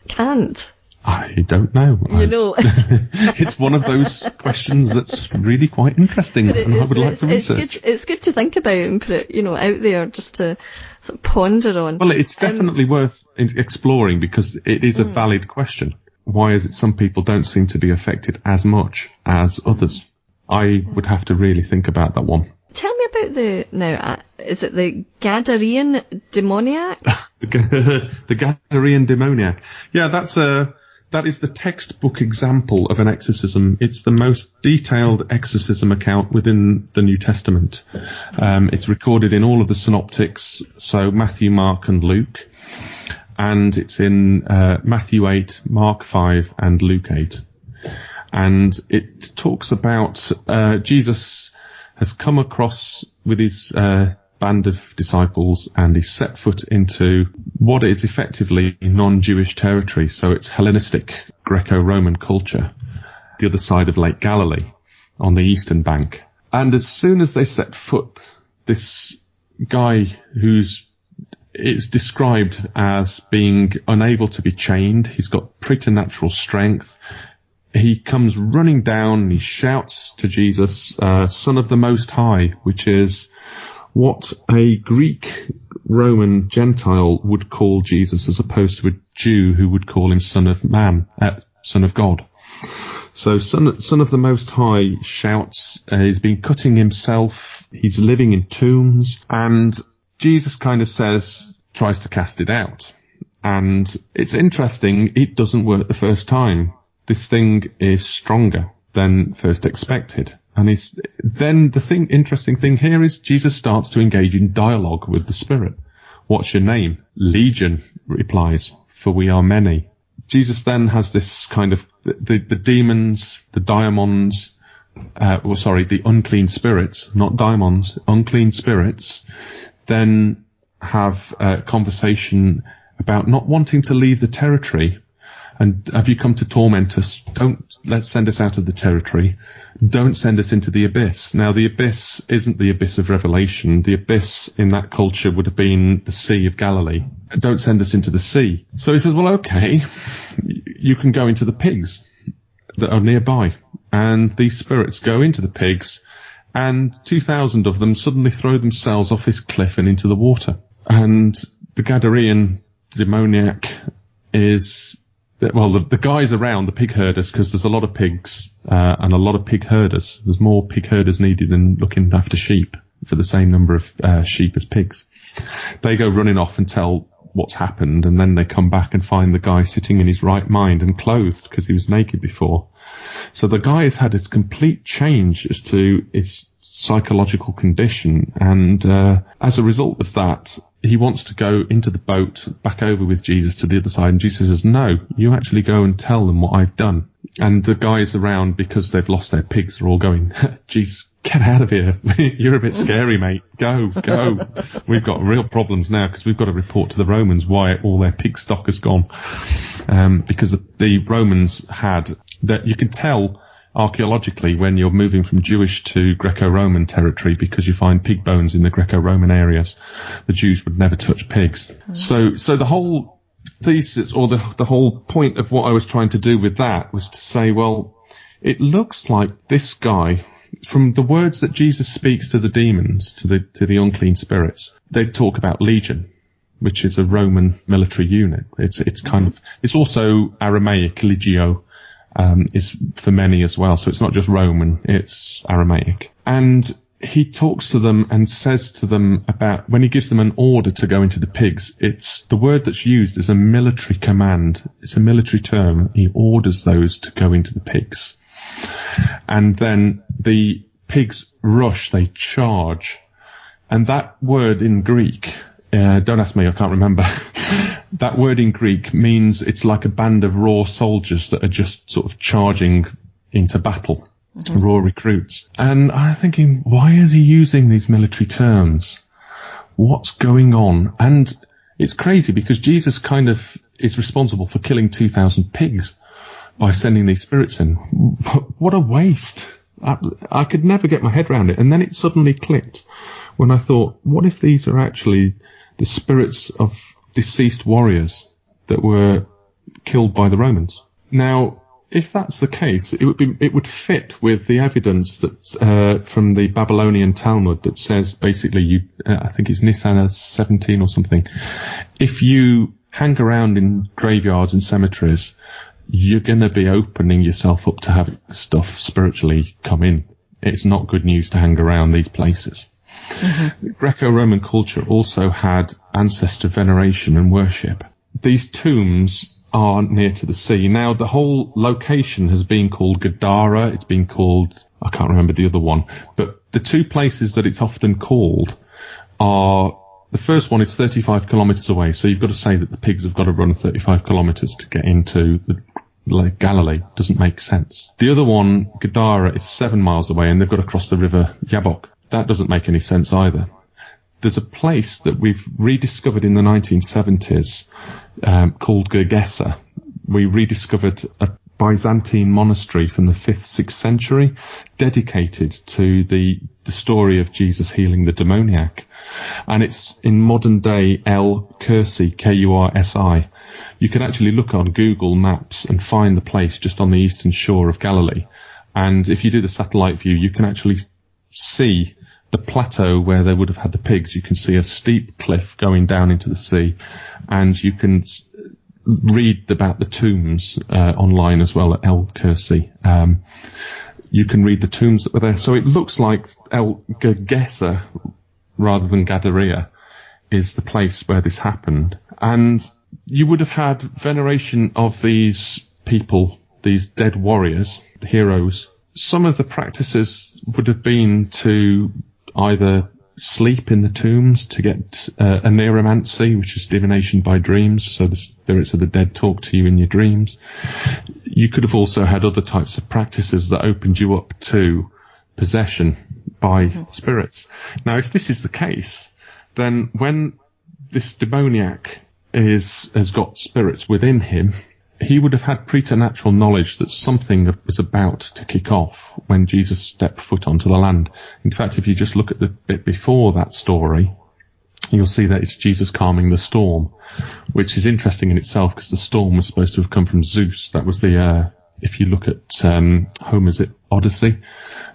S1: can't?
S2: I don't know. It's one of those questions that's really quite interesting, and I would like to research.
S1: It's good to think about and put it, out there just to sort of ponder on.
S2: Well, it's definitely worth exploring because it is a valid question. Why is it some people don't seem to be affected as much as others? I would have to really think about that one.
S1: Tell me about is it the Gadarene demoniac?
S2: the Gadarene demoniac. Yeah, that is the textbook example of an exorcism. It's the most detailed exorcism account within the New Testament. It's recorded in all of the synoptics, so Matthew, Mark and Luke. And it's in Matthew 8, Mark 5 and Luke 8. And it talks about Jesus has come across with his band of disciples and he set foot into what is effectively non-Jewish territory. So it's Hellenistic Greco-Roman culture, the other side of Lake Galilee on the eastern bank. And as soon as they set foot, this guy it's described as being unable to be chained. He's got preternatural strength. He comes running down and he shouts to Jesus, Son of the Most High, which is what a Greek Roman Gentile would call Jesus, as opposed to a Jew who would call him Son of Man, Son of God. So Son of the Most High shouts, he's been cutting himself, he's living in tombs, and Jesus kind of tries to cast it out. And it's interesting, it doesn't work the first time. This thing is stronger than first expected. And then the interesting thing here is Jesus starts to engage in dialogue with the spirit. What's your name? Legion replies, for we are many. Jesus then has this kind of, the demons, the daimons, the unclean spirits, not daimons, unclean spirits, then have a conversation about not wanting to leave the territory. And have you come to torment us? Let's send us out of the territory. Don't send us into the abyss. Now, the abyss isn't the abyss of Revelation. The abyss in that culture would have been the Sea of Galilee. Don't send us into the sea. So he says, well, okay, you can go into the pigs that are nearby. And these spirits go into the pigs, and 2,000 of them suddenly throw themselves off this cliff and into the water. And the Gadarene demoniac is... Well, the guys around, the pig herders, because there's a lot of pigs and a lot of pig herders. There's more pig herders needed than looking after sheep for the same number of sheep as pigs. They go running off and tell what's happened, and then they come back and find the guy sitting in his right mind and clothed because he was naked before. So the guy has had this complete change as to his psychological condition, and as a result of that, he wants to go into the boat back over with Jesus to the other side, and Jesus says, no, you actually go and tell them what I've done. And the guys around, because they've lost their pigs, are all going, Jesus, get out of here. You're a bit scary, mate. Go. We've got real problems now because we've got to report to the Romans why all their pig stock has gone. Because the Romans had that, you can tell archaeologically when you're moving from Jewish to Greco-Roman territory because you find pig bones in the Greco-Roman areas. The Jews would never touch pigs. So the whole thesis, or the whole point of what I was trying to do with that was to say, well, it looks like this guy, from the words that Jesus speaks to the demons, to the unclean spirits, they talk about legion, which is a Roman military unit. It's also Aramaic, legio, is for many as well. So it's not just Roman, it's Aramaic. And he talks to them and says to them about, when he gives them an order to go into the pigs, it's the word that's used is a military command. It's a military term. He orders those to go into the pigs. And then the pigs rush, they charge. And that word in Greek, don't ask me, I can't remember. That word in Greek means it's like a band of raw soldiers that are just sort of charging into battle, raw recruits. And I'm thinking, why is he using these military terms? What's going on? And it's crazy because Jesus kind of is responsible for killing 2,000 pigs by sending these spirits in. What a waste. I could never get my head around it. And then it suddenly clicked when I thought, what if these are actually the spirits of deceased warriors that were killed by the Romans? Now, if that's the case, it would fit with the evidence that from the Babylonian Talmud that says basically I think it's Nisan 17 or something. If you hang around in graveyards and cemeteries, you're going to be opening yourself up to have stuff spiritually come in. It's not good news to hang around these places. Mm-hmm. Greco-Roman culture also had ancestor veneration and worship. These tombs are near to the sea. Now, the whole location has been called Gadara. It's been called, I can't remember the other one, but the two places that it's often called are, the first one is 35 kilometres away. So you've got to say that the pigs have got to run 35 kilometres to get into the Lake Galilee. Doesn't make sense. The other one, Gadara, is 7 miles away and they've got to cross the river Yabok. That doesn't make any sense either. There's a place that we've rediscovered in the 1970s called Gergesa. We rediscovered a Byzantine monastery from the 5th, 6th century dedicated to the story of Jesus healing the demoniac. And it's in modern day El Kursi, Kursi. You can actually look on Google Maps and find the place just on the eastern shore of Galilee. And if you do the satellite view, you can actually see the plateau where they would have had the pigs. You can see a steep cliff going down into the sea, and you can read about the tombs online as well at El Kursi. You can read the tombs that were there. So it looks like El Gergesa rather than Gadara is the place where this happened. And you would have had veneration of these people, these dead warriors, heroes. Some of the practices would have been to either sleep in the tombs to get a neuromancy, which is divination by dreams, so the spirits of the dead talk to you in your dreams. You could have also had other types of practices that opened you up to possession by spirits. Now, if this is the case, then when this demoniac has got spirits within him, he would have had preternatural knowledge that something was about to kick off when Jesus stepped foot onto the land. In fact, if you just look at the bit before that story, you'll see that it's Jesus calming the storm, which is interesting in itself because the storm was supposed to have come from Zeus. That was if you look at Homer's Odyssey,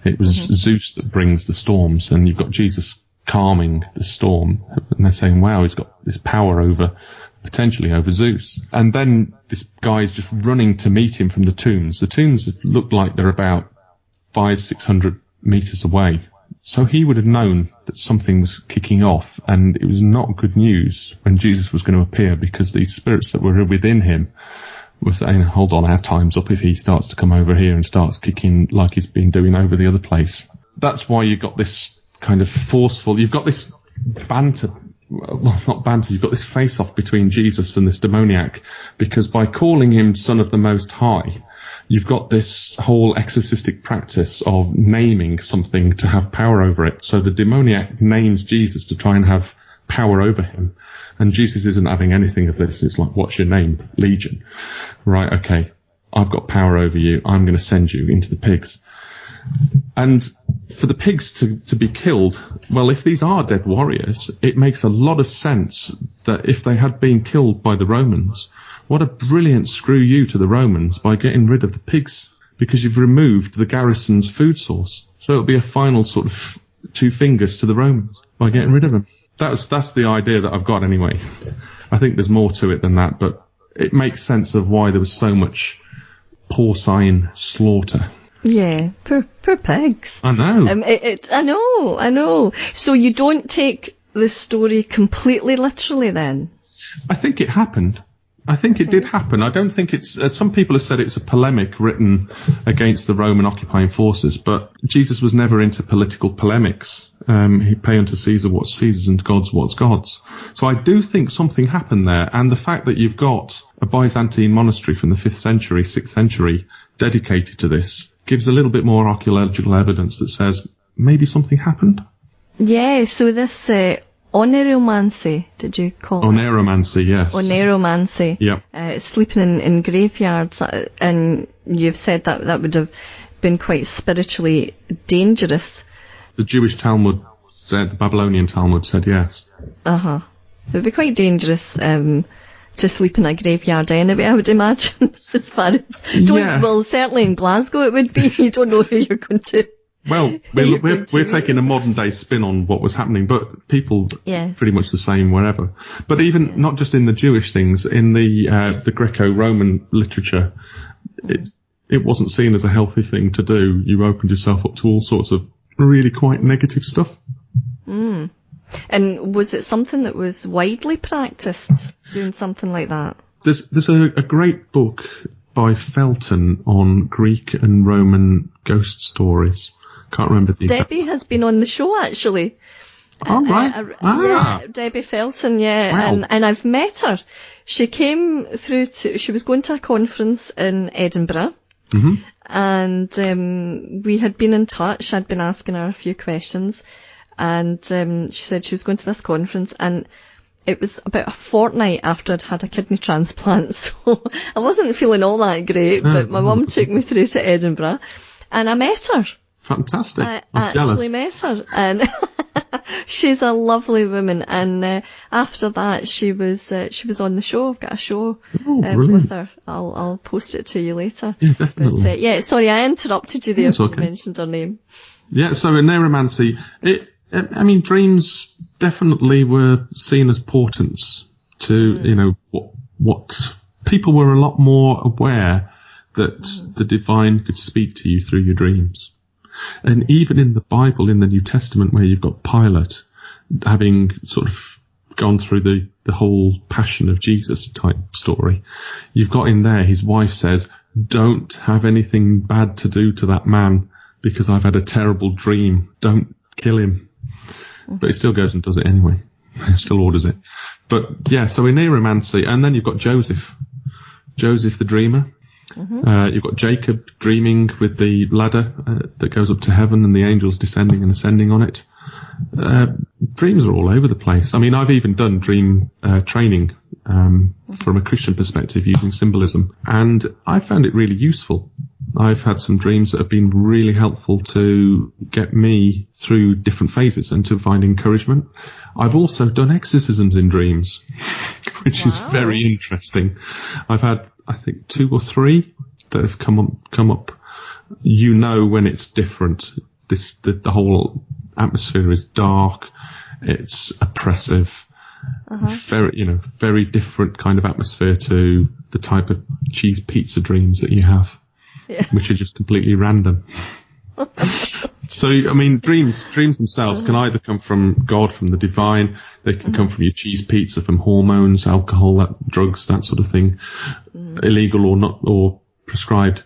S2: it was Zeus that brings the storms, and you've got Jesus calming the storm. And they're saying, wow, he's got this power potentially over Zeus. And then this guy's just running to meet him from the tombs. The tombs look like they're about 500-600 meters away. So he would have known that something was kicking off, and it was not good news when Jesus was going to appear, because these spirits that were within him were saying, hold on, our time's up if he starts to come over here and starts kicking like he's been doing over the other place. That's why you've got this kind of forceful, you've got this banter, well, not banter, you've got this face-off between Jesus and this demoniac, because by calling him Son of the Most High, you've got this whole exorcistic practice of naming something to have power over it. So the demoniac names Jesus to try and have power over him. And Jesus isn't having anything of this. It's like, what's your name? Legion. Right, okay. I've got power over you. I'm going to send you into the pigs. And for the pigs to be killed, well, if these are dead warriors, it makes a lot of sense that if they had been killed by the Romans, what a brilliant screw you to the Romans by getting rid of the pigs, because you've removed the garrison's food source. So it'll be a final sort of two fingers to the Romans by getting rid of them. That's the idea that I've got anyway. I think there's more to it than that, but it makes sense of why there was so much porcine slaughter.
S1: Yeah, poor pigs.
S2: I know.
S1: I know. So you don't take the story completely literally then?
S2: I think it happened. I think it did happen. I don't think it's, some people have said it's a polemic written against the Roman occupying forces, but Jesus was never into political polemics. He pay unto Caesar what's Caesar's and God's what's God's. So I do think something happened there. And the fact that you've got a Byzantine monastery from the 5th century, 6th century dedicated to this gives a little bit more archaeological evidence that says maybe something happened.
S1: Yeah, so this, oneromancy, did you call it?
S2: Oneromancy, yes.
S1: Oneromancy.
S2: Yep.
S1: Sleeping in graveyards, and you've said that would have been quite spiritually dangerous.
S2: The Jewish Talmud said, the Babylonian Talmud said yes.
S1: It would be quite dangerous to sleep in a graveyard anyway, I would imagine, as far as... Well, certainly in Glasgow it would be. You don't know who you're going to...
S2: Well, we're taking a modern day spin on what was happening, but people pretty much the same wherever. But even not just in the Jewish things, in the Greco-Roman literature, it wasn't seen as a healthy thing to do. You opened yourself up to all sorts of really quite negative stuff.
S1: Mm. And was it something that was widely practiced, doing something like that?
S2: There's a great book by Felton on Greek and Roman ghost stories. Can't remember the exact...
S1: Debbie has been on the show, actually.
S2: Oh, right.
S1: Yeah, Debbie Felton, yeah.
S2: Wow.
S1: And I've met her. She came through she was going to a conference in Edinburgh.
S2: Mm-hmm.
S1: And we had been in touch. I'd been asking her a few questions. And she said she was going to this conference. And it was about a fortnight after I'd had a kidney transplant. So I wasn't feeling all that great. But my mum took me through to Edinburgh. And I met her.
S2: Fantastic.
S1: I
S2: I'm
S1: actually
S2: jealous.
S1: met her, and she's a lovely woman. And after that, she was on the show. I've got a show with her. I'll post it to you later.
S2: Yeah, definitely.
S1: But, sorry, I interrupted you there.
S2: It's okay.
S1: You mentioned her name.
S2: Yeah, so in neuromancy, dreams definitely were seen as portents to, what people were a lot more aware that the divine could speak to you through your dreams. And even in the Bible, in the New Testament, where you've got Pilate having sort of gone through the whole Passion of Jesus type story, you've got in there, his wife says, don't have anything bad to do to that man because I've had a terrible dream. Don't kill him. But he still goes and does it anyway. Still orders it. But yeah, so in neuromancy, and then you've got Joseph the dreamer. Mm-hmm. You've got Jacob dreaming with the ladder that goes up to heaven and the angels descending and ascending on it. Dreams are all over the place. I mean, I've even done dream training from a Christian perspective using symbolism, and I found it really useful. I've had some dreams that have been really helpful to get me through different phases and to find encouragement. I've also done exorcisms in dreams, which is very interesting. I've had, I think, 2 or 3 that have come up. You know when it's different. The whole atmosphere is dark. It's oppressive. Very different kind of atmosphere to the type of cheese pizza dreams that you have, which are just completely random. So, I mean, dreams themselves can either come from God, from the divine. They can come from your cheese pizza, from hormones, alcohol, drugs, that sort of thing, illegal or not, or prescribed.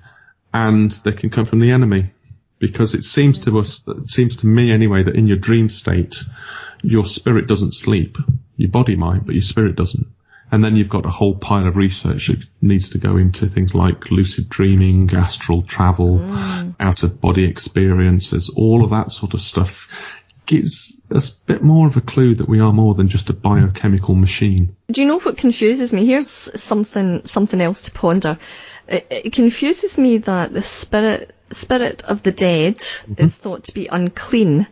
S2: And they can come from the enemy, because it seems to me anyway, that in your dream state, your spirit doesn't sleep. Your body might, but your spirit doesn't. And then you've got a whole pile of research that needs to go into things like lucid dreaming, astral travel, out-of-body experiences. All of that sort of stuff gives us a bit more of a clue that we are more than just a biochemical machine.
S1: Do you know what confuses me? Here's something else to ponder. It confuses me that the spirit of the dead is thought to be unclean,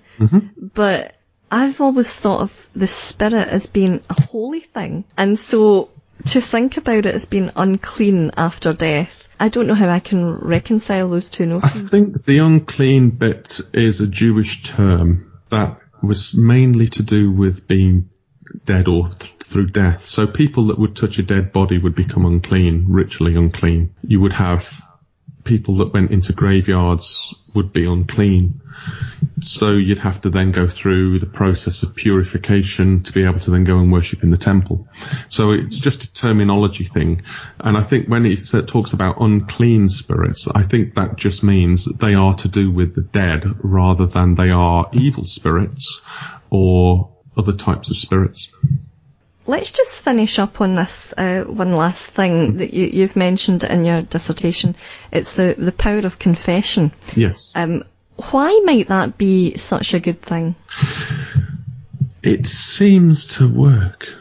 S1: but I've always thought of the spirit as being a holy thing. And so to think about it as being unclean after death, I don't know how I can reconcile those two notions.
S2: I think the unclean bit is a Jewish term that was mainly to do with being dead or through death. So people that would touch a dead body would become unclean, ritually unclean. You would have people that went into graveyards would be unclean. So you'd have to then go through the process of purification to be able to then go and worship in the temple. So it's just a terminology thing. And I think when he talks about unclean spirits, I think that just means that they are to do with the dead rather than they are evil spirits or other types of spirits.
S1: Let's just finish up on this one last thing that you've mentioned in your dissertation. It's the power of confession.
S2: Yes.
S1: Why might that be such a good thing?
S2: It seems to work.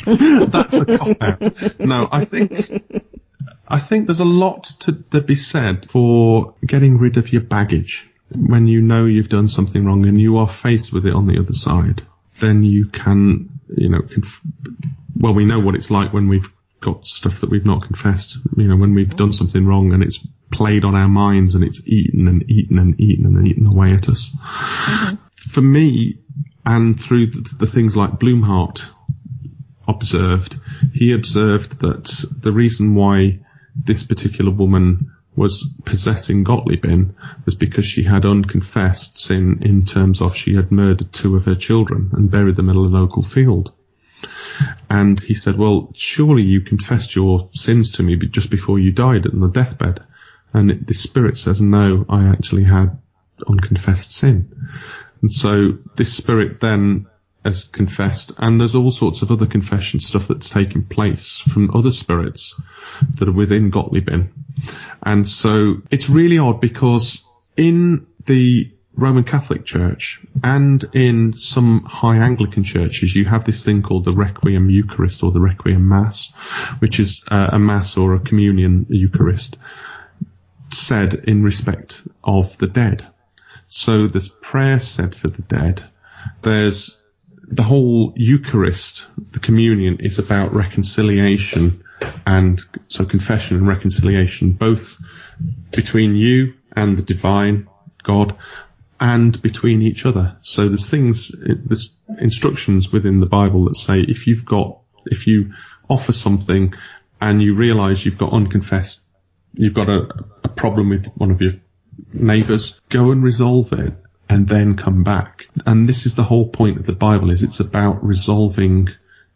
S2: That's a cop-out. No, I think there's a lot to be said for getting rid of your baggage. When you know you've done something wrong and you are faced with it on the other side, then you can, well, we know what it's like when we've got stuff that we've not confessed, when we've done something wrong and it's played on our minds and it's eaten and eaten and eaten and eaten away at us. For me, and through the things like Blumhardt he observed that the reason why this particular woman was possessing Gottliebin was because she had unconfessed sin in terms of she had murdered 2 of her children and buried them in a local field. And he said, well, surely you confessed your sins to me just before you died on the deathbed. And the spirit says, no, I actually had unconfessed sin. And so this spirit then has confessed, and there's all sorts of other confession stuff that's taking place from other spirits that are within Gottliebin. And so it's really odd because in the Roman Catholic Church and in some high Anglican churches, you have this thing called the Requiem Eucharist or the Requiem Mass, which is a Mass or a communion Eucharist said in respect of the dead. So there's prayer said for the dead. There's the whole Eucharist, the communion, is about reconciliation, and so confession and reconciliation, both between you and the divine God and between each other. So there's instructions within the Bible that say if you offer something and you realize you've got unconfessed, you've got a problem with one of your neighbors, go and resolve it and then come back. And this is the whole point of the Bible, is it's about resolving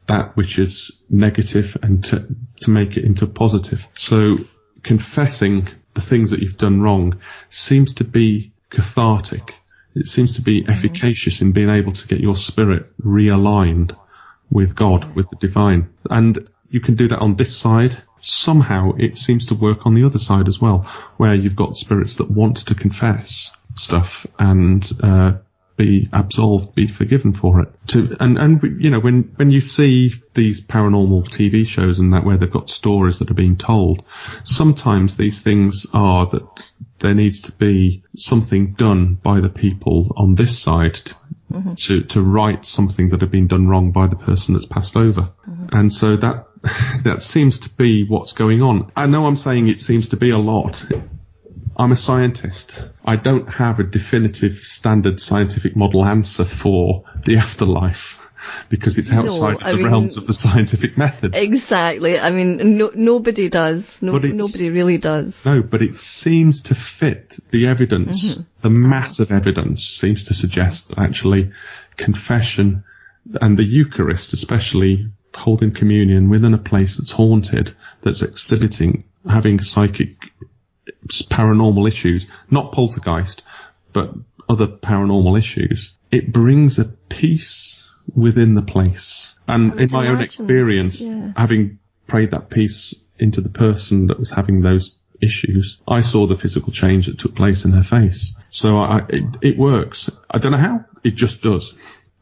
S2: that which is negative and to make it into positive. So confessing the things that you've done wrong seems to be cathartic. It seems to be efficacious in being able to get your spirit realigned with God, with the divine. And you can do that on this side. Somehow it seems to work on the other side as well, where you've got spirits that want to confess stuff and be absolved, be forgiven for it. When you see these paranormal TV shows and that, where they've got stories that are being told, sometimes these things are that there needs to be something done by the people on this side to right something that had been done wrong by the person that's passed over. And so that seems to be what's going on. I know I'm saying it seems to be a lot. I'm a scientist. I don't have a definitive standard scientific model answer for the afterlife. because it's outside the realms of the scientific method.
S1: Exactly. I mean, nobody does. Nobody really does.
S2: No, but it seems to fit the evidence. The massive evidence seems to suggest that actually confession and the Eucharist, especially holding communion within a place that's haunted, that's exhibiting, having psychic, paranormal issues, not poltergeist, but other paranormal issues, it brings a peace within the place. And in my own experience, having prayed that peace into the person that was having those issues, I saw the physical change that took place in her face. So it works. I don't know how, it just does.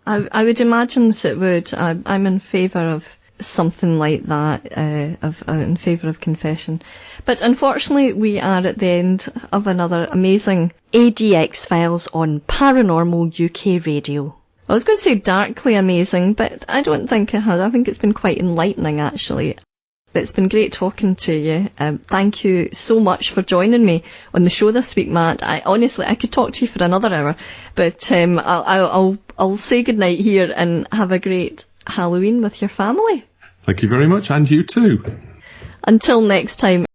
S1: I would imagine that it would. I'm in favour of something like that, in favour of confession. But unfortunately, we are at the end of another amazing ADX Files on Paranormal UK Radio. I was going to say darkly amazing, but I don't think it has. I think it's been quite enlightening, actually. But it's been great talking to you. Thank you so much for joining me on the show this week, Matt. I could talk to you for another hour, but I'll say goodnight here and have a great Halloween with your family.
S2: Thank you very much, and you too.
S1: Until next time.